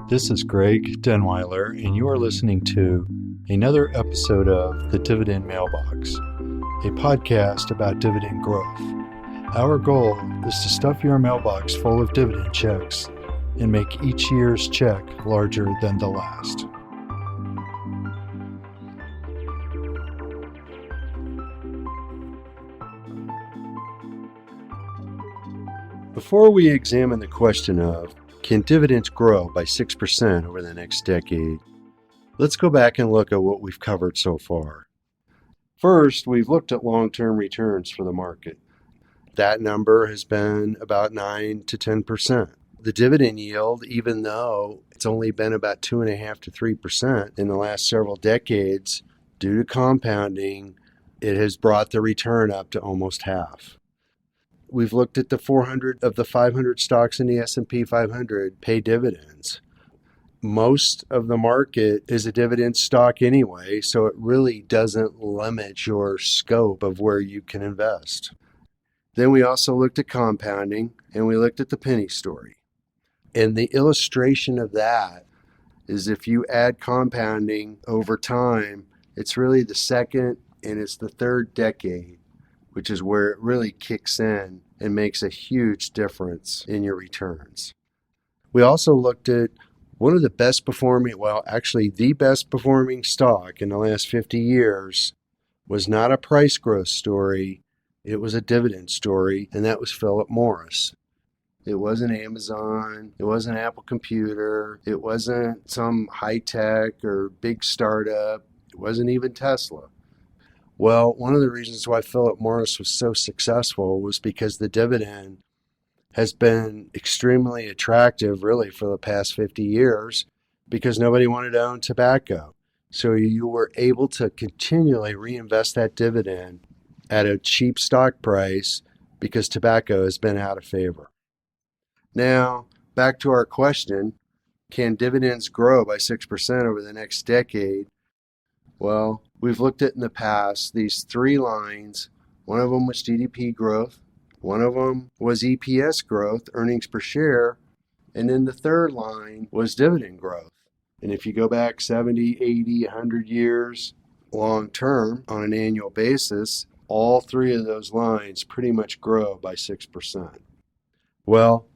This is Greg Denweiler, and you are listening to another episode of The Dividend Mailbox, a podcast about dividend growth. Our goal is to stuff your mailbox full of dividend checks and make each year's check larger than the last. Before we examine the question of can dividends grow by 6% over the next decade, let's go back and look at what we've covered so far. First, we've looked at long-term returns for the market. That number has been about 9 to 10%. The dividend yield, even though it's only been about 2.5 to 3% in the last several decades, due to compounding, it has brought the return up to almost half. We've looked at the 400 of the 500 stocks in the S&P 500 pay dividends. Most of the market is a dividend stock anyway, so it really doesn't limit your scope of where you can invest. Then we also looked at compounding, and we looked at the penny story. And the illustration of that is if you add compounding over time, it's really the second and it's the third decade, which is where it really kicks in and makes a huge difference in your returns. We also looked at one of the best performing, well, actually the best performing stock in the last 50 years was not a price growth story, it was a dividend story, and that was Philip Morris. It wasn't Amazon, it wasn't Apple Computer, it wasn't some high-tech or big startup, it wasn't even Tesla. Well, one of the reasons why Philip Morris was so successful was because the dividend has been extremely attractive really for the past 50 years because nobody wanted to own tobacco. So you were able to continually reinvest that dividend at a cheap stock price because tobacco has been out of favor. Now, back to our question, can dividends grow by 6% over the next decade? Well, we've looked at in the past these three lines. One of them was GDP growth. One of them was EPS growth, earnings per share. And then the third line was dividend growth. And if you go back 70, 80, 100 years long term on an annual basis, all three of those lines pretty much grow by 6%. Well,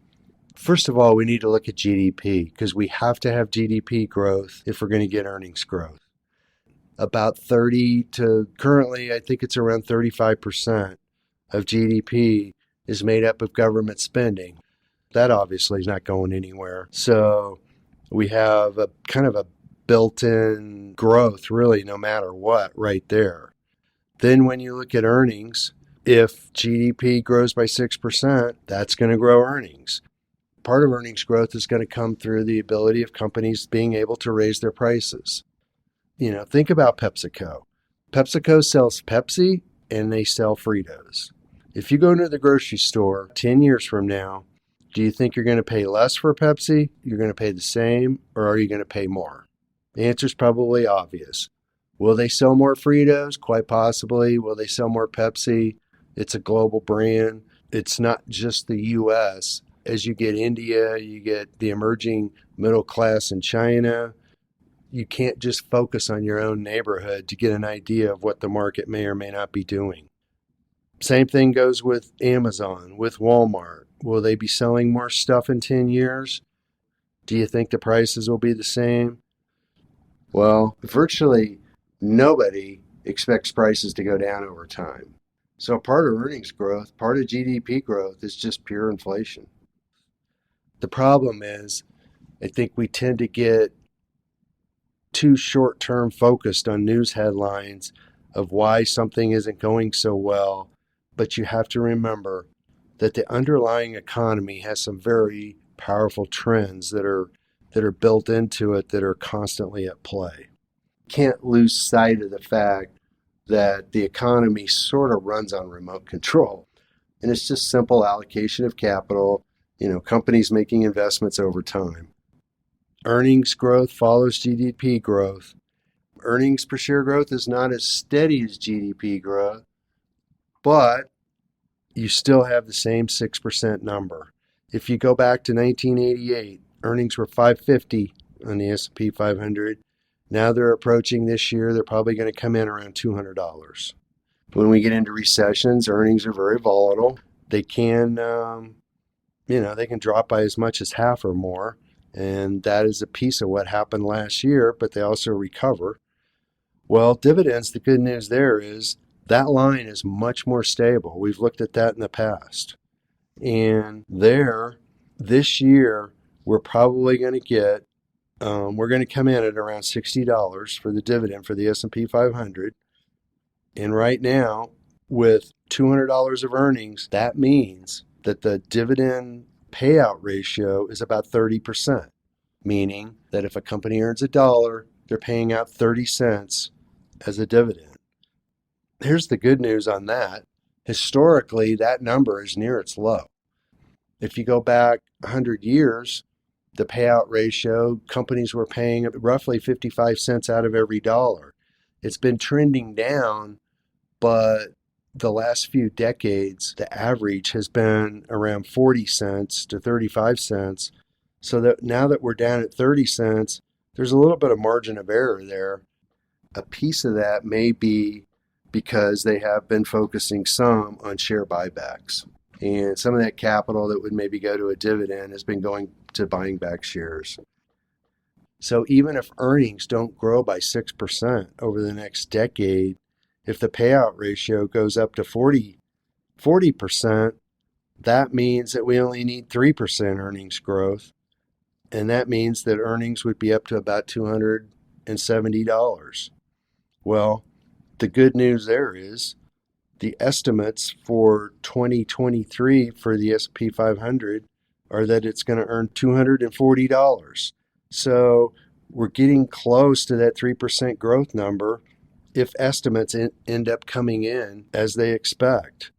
first of all, we need to look at GDP because we have to have GDP growth if we're going to get earnings growth. About 30 to currently, I think it's around 35% of GDP is made up of government spending. That obviously is not going anywhere. So we have a kind of a built-in growth really no matter what right there. Then when you look at earnings, if GDP grows by 6%, that's going to grow earnings. Part of earnings growth is going to come through the ability of companies being able to raise their prices. Think about PepsiCo. PepsiCo sells Pepsi and they sell Fritos. If you go into the grocery store 10 years from now, do you think you're going to pay less for Pepsi? You're going to pay the same, or are you going to pay more? The answer is probably obvious. Will they sell more Fritos? Quite possibly. Will they sell more Pepsi? It's a global brand. It's not just the U.S. As you get India, you get the emerging middle class in China. You can't just focus on your own neighborhood to get an idea of what the market may or may not be doing. Same thing goes with Amazon, with Walmart. Will they be selling more stuff in 10 years? Do you think the prices will be the same? Well, virtually nobody expects prices to go down over time. So part of earnings growth, part of GDP growth is just pure inflation. The problem is, I think we tend to get too short-term focused on news headlines of why something isn't going so well, but you have to remember that the underlying economy has some very powerful trends that are built into it that are constantly at play. Can't lose sight of the fact that the economy sort of runs on remote control, and it's just simple allocation of capital, companies making investments over time. Earnings growth follows GDP growth. Earnings per share growth is not as steady as GDP growth, but you still have the same 6% number. If you go back to 1988, earnings were $550 on the S&P 500. Now they're approaching this year, they're probably going to come in around $200. When we get into recessions, earnings are very volatile. They can, they can drop by as much as half or more. And that is a piece of what happened last year, but they also recover. Well, dividends, the good news there is that line is much more stable. We've looked at that in the past. And this year, we're probably going to get, we're going to come in at around $60 for the dividend for the S&P 500. And right now, with $200 of earnings, that means that the dividend payout ratio is about 30%, meaning that if a company earns $1, they're paying out 30 cents as a dividend. Here's the good news on that. Historically, that number is near its low. If you go back 100 years, the payout ratio, companies were paying roughly 55 cents out of every dollar. It's been trending down, but the last few decades, the average has been around 40 cents to 35 cents. So that now that we're down at 30 cents, there's a little bit of margin of error there. A piece of that may be because they have been focusing some on share buybacks. And some of that capital that would maybe go to a dividend has been going to buying back shares. So even if earnings don't grow by 6% over the next decade, if the payout ratio goes up to 40%, that means that we only need 3% earnings growth. And that means that earnings would be up to about $270. Well, the good news there is the estimates for 2023 for the S&P 500 are that it's going to earn $240. So we're getting close to that 3% growth number if estimates end up coming in as they expect.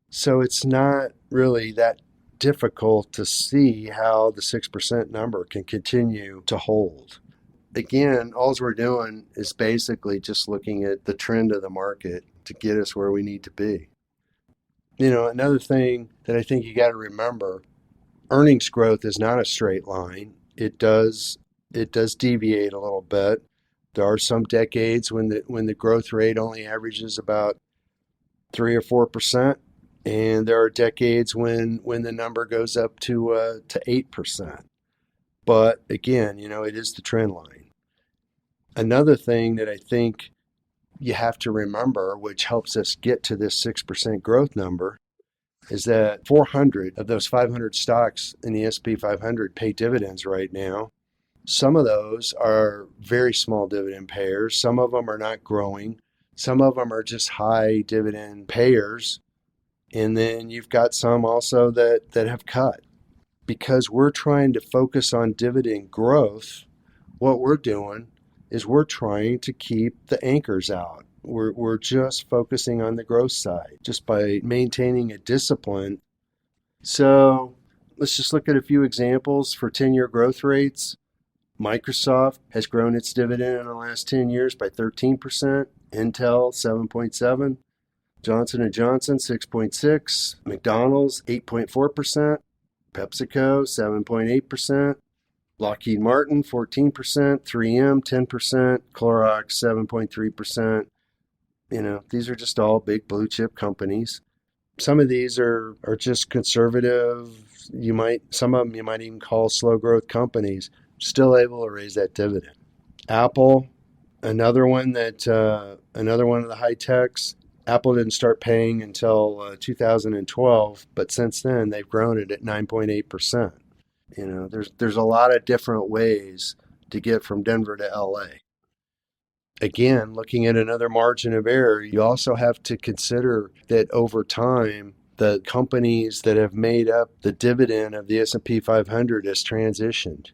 So it's not really that difficult to see how the 6% number can continue to hold. Again, all we're doing is basically just looking at the trend of the market to get us where we need to be. Another thing that I think you got to remember, earnings growth is not a straight line. It does deviate a little bit. There are some decades when the growth rate only averages about 3 or 4%, and there are decades when the number goes up to 8%. But again, it is the trend line. Another thing that I think you have to remember, which helps us get to this 6% growth number, is that 400 of those 500 stocks in the S&P 500 pay dividends right now. Some of those are very small dividend payers. Some of them are not growing. Some of them are just high dividend payers. And then you've got some also that have cut. Because we're trying to focus on dividend growth, what we're doing is we're trying to keep the anchors out. We're just focusing on the growth side, just by maintaining a discipline. So let's just look at a few examples for 10-year growth rates. Microsoft has grown its dividend in the last 10 years by 13%, Intel 7.7%, Johnson & Johnson 6.6%, McDonald's 8.4%, PepsiCo 7.8%, Lockheed Martin 14%, 3M 10%, Clorox 7.3%. These are just all big blue chip companies. Some of these are just conservative. Some of them you might even call slow growth companies, still able to raise that dividend. Apple, another one of the high techs. Apple didn't start paying until 2012, but since then they've grown it at 9.8%. There's a lot of different ways to get from Denver to LA. Again, looking at another margin of error, you also have to consider that over time, the companies that have made up the dividend of the S&P 500 has transitioned.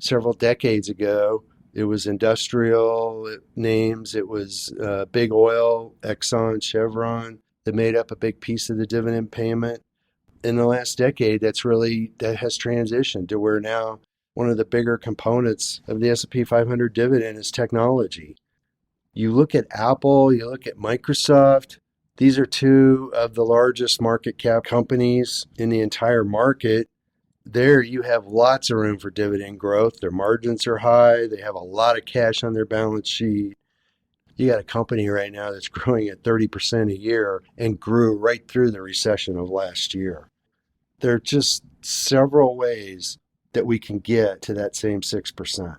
Several decades ago, it was industrial names, it was big oil, Exxon, Chevron, that made up a big piece of the dividend payment. In the last decade, that has transitioned to where now one of the bigger components of the S&P 500 dividend is technology. You look at Apple, you look at Microsoft. These are two of the largest market cap companies in the entire market. There you have lots of room for dividend growth. Their margins are high. They have a lot of cash on their balance sheet. You got a company right now that's growing at 30% a year and grew right through the recession of last year. There are just several ways that we can get to that same 6%.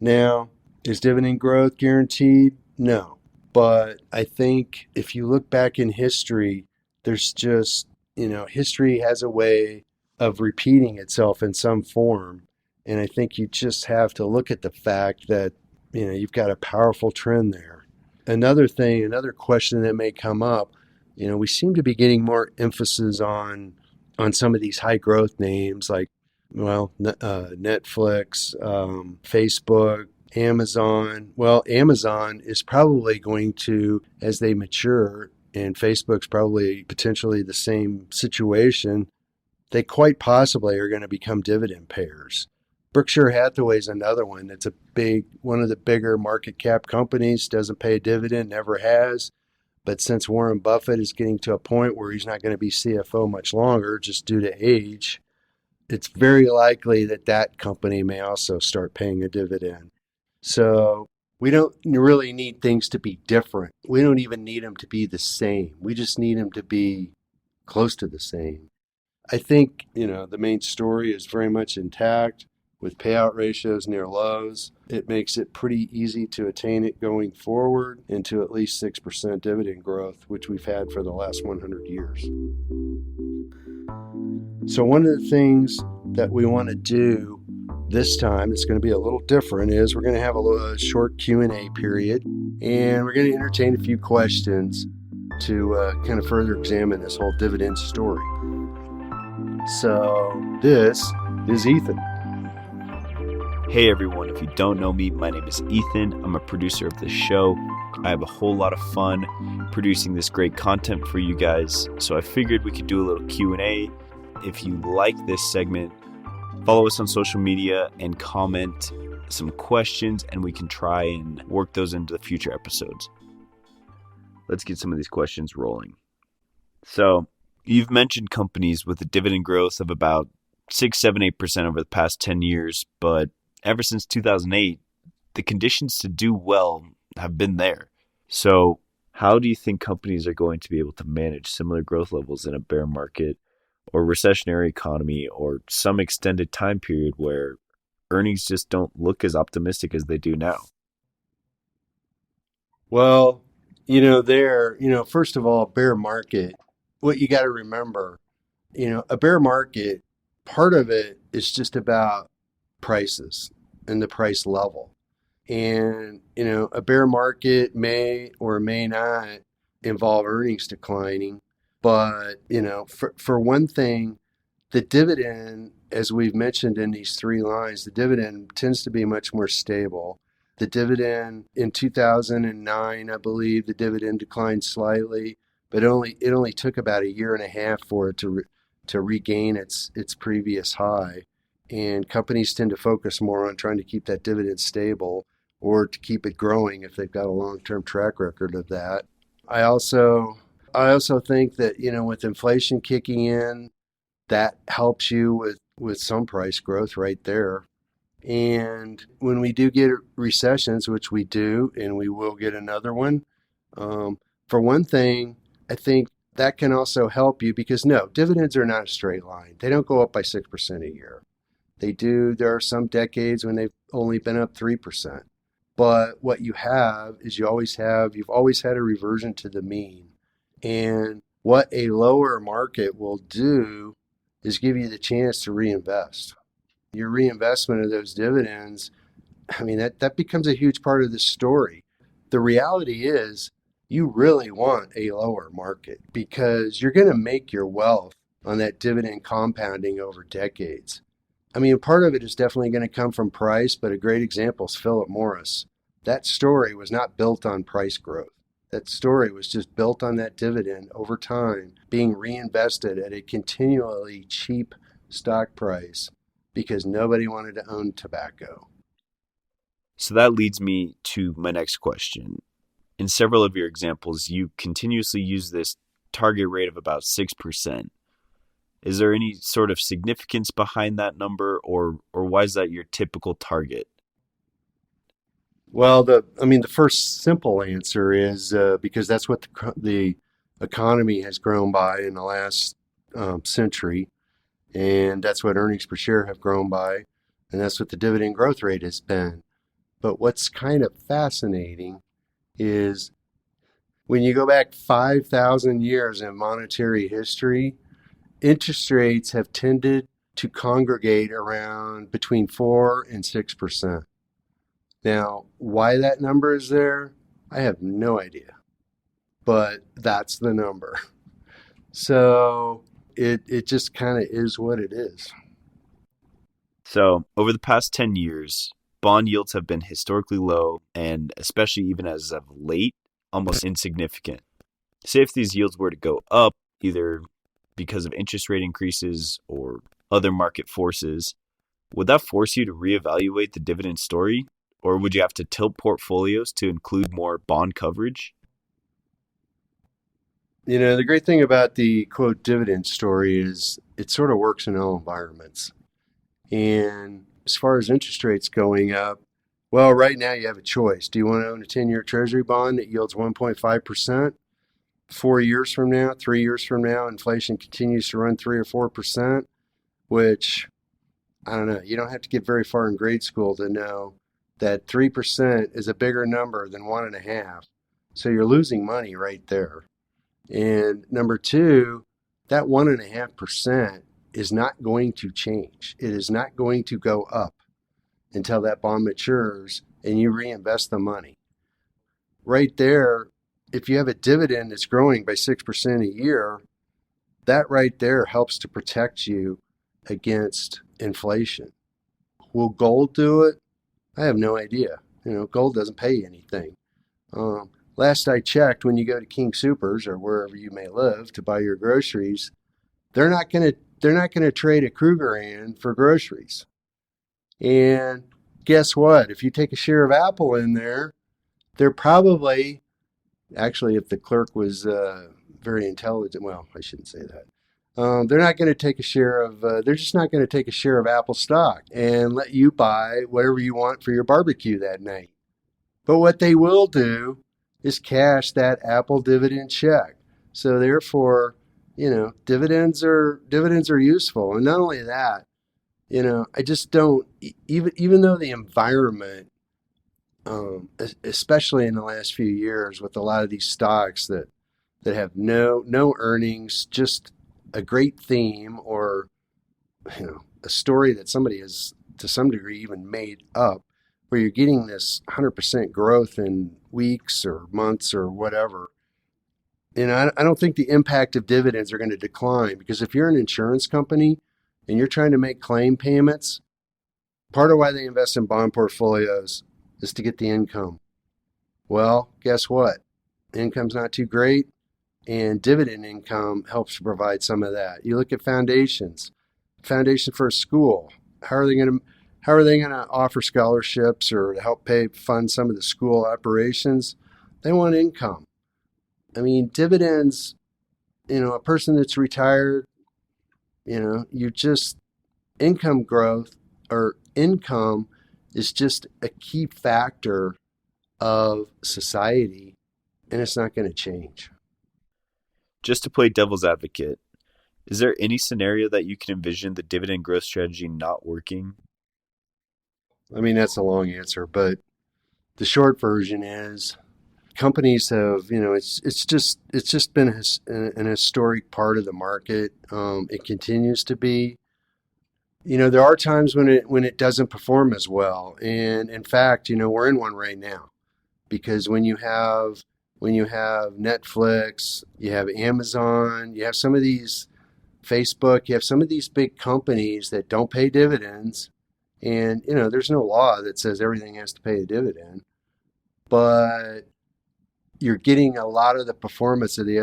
Now, is dividend growth guaranteed? No. But I think if you look back in history, there's just, history has a way of repeating itself in some form. And I think you just have to look at the fact that, you've got a powerful trend there. Another question that may come up, we seem to be getting more emphasis on some of these high growth names like, Netflix, Facebook, Amazon. Well, Amazon is probably going to, as they mature, and Facebook's probably potentially the same situation, they quite possibly are going to become dividend payers. Berkshire Hathaway is another one that's one of the bigger market cap companies, doesn't pay a dividend, never has. But since Warren Buffett is getting to a point where he's not going to be CFO much longer, just due to age, it's very likely that company may also start paying a dividend. So we don't really need things to be different. We don't even need them to be the same. We just need them to be close to the same. I think, the main story is very much intact with payout ratios near lows. It makes it pretty easy to attain it going forward into at least 6% dividend growth, which we've had for the last 100 years. So one of the things that we want to do this time, it's going to be a little different, is we're going to have a short Q&A period, and we're going to entertain a few questions to kind of further examine this whole dividend story. So this is Ethan. Hey everyone, if you don't know me, my name is Ethan. I'm a producer of this show. I have a whole lot of fun producing this great content for you guys, so I figured we could do a little Q&A. If you like this segment, follow us on social media and comment some questions, and we can try and work those into the future episodes. Let's get some of these questions rolling. So, you've mentioned companies with a dividend growth of about 6, 7, 8% over the past 10 years, but ever since 2008, the conditions to do well have been there. So how do you think companies are going to be able to manage similar growth levels in a bear market or recessionary economy or some extended time period where earnings just don't look as optimistic as they do now? Well, first of all, bear market, what you got to remember, a bear market, part of it is just about prices and the price level. And, a bear market may or may not involve earnings declining. But, for one thing, the dividend, as we've mentioned in these three lines, the dividend tends to be much more stable. The dividend in 2009, I believe, the dividend declined slightly, but it only took about a year and a half for it to regain its previous high. And companies tend to focus more on trying to keep that dividend stable or to keep it growing if they've got a long-term track record of that. I also think that, with inflation kicking in, that helps you with some price growth right there. And when we do get recessions, which we do, and we will get another one, for one thing, I think that can also help you because, no, dividends are not a straight line. They don't go up by 6% a year. They do. There are some decades when they've only been up 3%. But what you have is you've always had a reversion to the mean. And what a lower market will do is give you the chance to reinvest. Your reinvestment of those dividends, that becomes a huge part of the story. The reality is you really want a lower market because you're going to make your wealth on that dividend compounding over decades. Part of it is definitely going to come from price, but a great example is Philip Morris. That story was not built on price growth. That story was just built on that dividend over time being reinvested at a continually cheap stock price because nobody wanted to own tobacco. So that leads me to my next question. In several of your examples, you continuously use this target rate of about 6%. Is there any sort of significance behind that number, or why is that your typical target? Well, the first simple answer is because that's what the economy has grown by in the last century, and that's what earnings per share have grown by, and that's what the dividend growth rate has been. But what's kind of fascinating is when you go back 5,000 years in monetary history, interest rates have tended to congregate around between 4 and 6%. Now, why that number is there, I have no idea, but that's the number. So it just kind of is what it is. So, over the past 10 years, bond yields have been historically low and, especially even as of late, almost insignificant. Say if these yields were to go up, either because of interest rate increases or other market forces, would that force you to reevaluate the dividend story? Or would you have to tilt portfolios to include more bond coverage? The great thing about the quote dividend story is it sort of works in all environments. And as far as interest rates going up, well, right now you have a choice. Do you want to own a 10-year Treasury bond that yields 1.5%? 4 years from now, 3 years from now, inflation continues to run 3 or 4%, which, I don't know, you don't have to get very far in grade school to know that 3% is a bigger number than 1.5. So you're losing money right there. And number two, that 1.5% is not going to change. It is not going to go up until that bond matures and you reinvest the money. Right there, if you have a dividend that's growing by 6% a year, that right there helps to protect you against inflation. Will gold do it? I have no idea. Gold doesn't pay anything. Last I checked, when you go to King Soopers or wherever you may live to buy your groceries, they're not gonna trade a Krugerrand for groceries. And guess what? If you take a share of Apple in there, they're probably actually, if the clerk was very intelligent, well, I shouldn't say that. They're not going to take a share of. They're just not going to take a share of Apple stock and let you buy whatever you want for your barbecue that night. But what they will do is cash that Apple dividend check. So therefore, dividends are useful. And not only that, I just don't even though the environment, especially in the last few years, with a lot of these stocks that have no earnings, just a great theme or a story that somebody has to some degree even made up, where you're getting this 100% growth in weeks or months or whatever. And I don't think the impact of dividends are going to decline, because if you're an insurance company and you're trying to make claim payments, part of why they invest in bond portfolios is to get the income. Well, guess what? Income's not too great, and dividend income helps to provide some of that. You look at foundations. Foundation for a school. How are they going to offer scholarships or to help fund some of the school operations? They want income. I mean, dividends, a person that's retired, income growth or income is just a key factor of society, and it's not going to change. Just to play devil's advocate, is there any scenario that you can envision the dividend growth strategy not working? I mean, that's a long answer, but the short version is companies have, it's just been an historic part of the market. It continues to be. There are times when it doesn't perform as well, and in fact, we're in one right now, because when you have Netflix, you have Amazon, you have some of these Facebook, you have some of these big companies that don't pay dividends, and there's no law that says everything has to pay a dividend, but you're getting a lot of the performance of the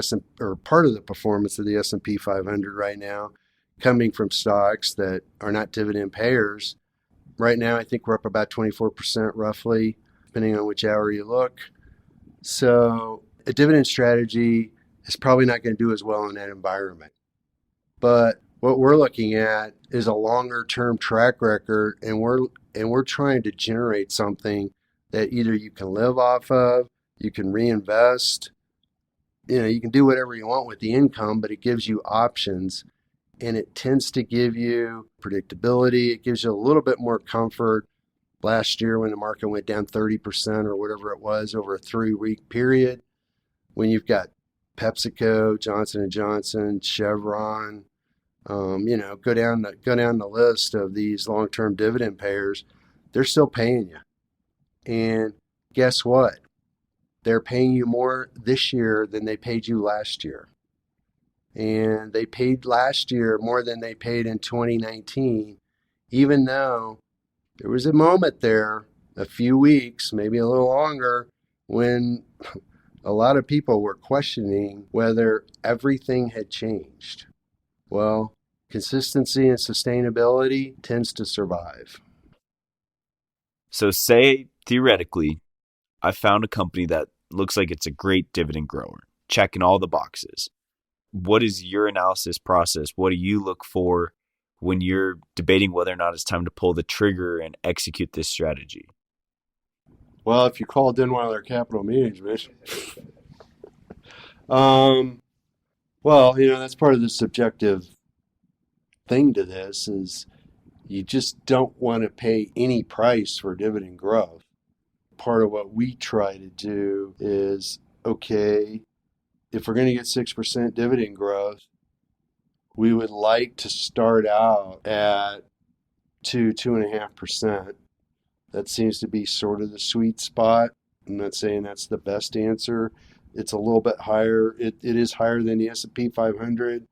part of the performance of the S&P 500 right now coming from stocks that are not dividend payers. Right now, I think we're up about 24% roughly, depending on which hour you look. So a dividend strategy is probably not going to do as well in that environment. But what we're looking at is a longer term track record, and we're trying to generate something that either you can live off of, you can reinvest, you can do whatever you want with the income, but it gives you options, and it tends to give you predictability. It gives you a little bit more comfort. Last year when the market went down 30% or whatever it was over a 3-week period, when you've got PepsiCo, Johnson & Johnson, Chevron, go down the list of these long-term dividend payers, they're still paying you. And guess what? They're paying you more this year than they paid you last year. And they paid last year more than they paid in 2019, even though there was a moment there, a few weeks, maybe a little longer, when a lot of people were questioning whether everything had changed. Well, consistency and sustainability tends to survive. So say, theoretically, I found a company that looks like it's a great dividend grower, checking all the boxes. What is your analysis process? What do you look for when you're debating whether or not it's time to pull the trigger and execute this strategy? Well, if you call Denweiler Capital Management, well, that's part of the subjective thing to this is you just don't want to pay any price for dividend growth. Part of what we try to do is, okay, if we're going to get 6% dividend growth, we would like to start out at 2.5%. That seems to be sort of the sweet spot. I'm not saying that's the best answer. It's a little bit higher. It is higher than the S&P 500.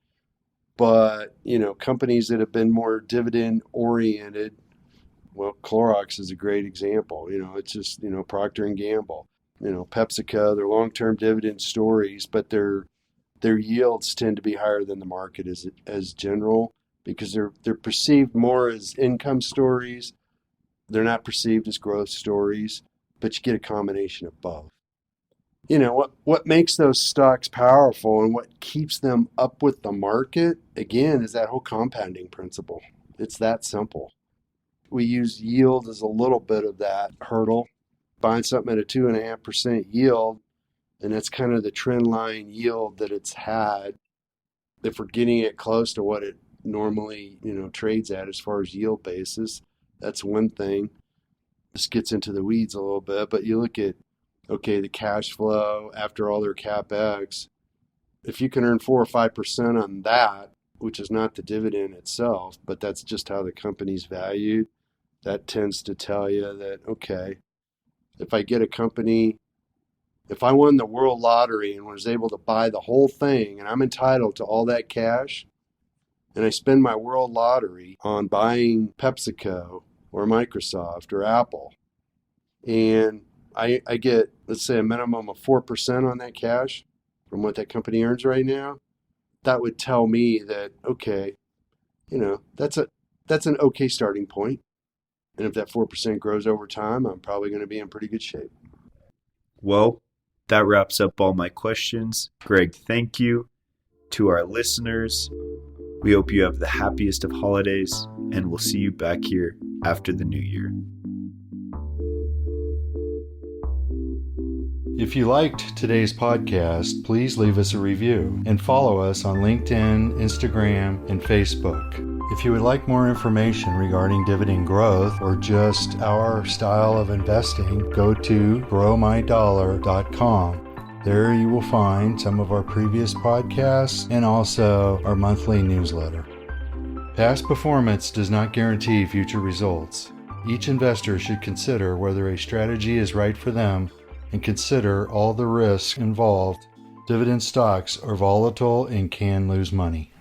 But, companies that have been more dividend oriented, well, Clorox is a great example. It's just, Procter & Gamble, PepsiCo, they're long-term dividend stories, but their yields tend to be higher than the market as general because they're perceived more as income stories. They're not perceived as growth stories, but you get a combination of both. What makes those stocks powerful and what keeps them up with the market, again, is that whole compounding principle. It's that simple. We use yield as a little bit of that hurdle. Buying something at a 2.5% yield, and that's kind of the trend line yield that it's had. If we're getting it close to what it normally, trades at as far as yield basis, that's one thing. This gets into the weeds a little bit, but you look at, the cash flow after all their CapEx. If you can earn 4 or 5% on that, which is not the dividend itself, but that's just how the company's valued, that tends to tell you that, okay, if I get a company, if I won the world lottery and was able to buy the whole thing and I'm entitled to all that cash, and I spend my world lottery on buying PepsiCo or Microsoft or Apple, and I get, let's say, a minimum of 4% on that cash from what that company earns right now, that would tell me that, okay, that's an okay starting point. And if that 4% grows over time, I'm probably going to be in pretty good shape. Well, that wraps up all my questions. Greg, thank you. To our listeners, we hope you have the happiest of holidays, and we'll see you back here after the new year. If you liked today's podcast, please leave us a review and follow us on LinkedIn, Instagram, and Facebook. If you would like more information regarding dividend growth or just our style of investing, go to growmydollar.com. There you will find some of our previous podcasts and also our monthly newsletter. Past performance does not guarantee future results. Each investor should consider whether a strategy is right for them and consider all the risks involved. Dividend stocks are volatile and can lose money.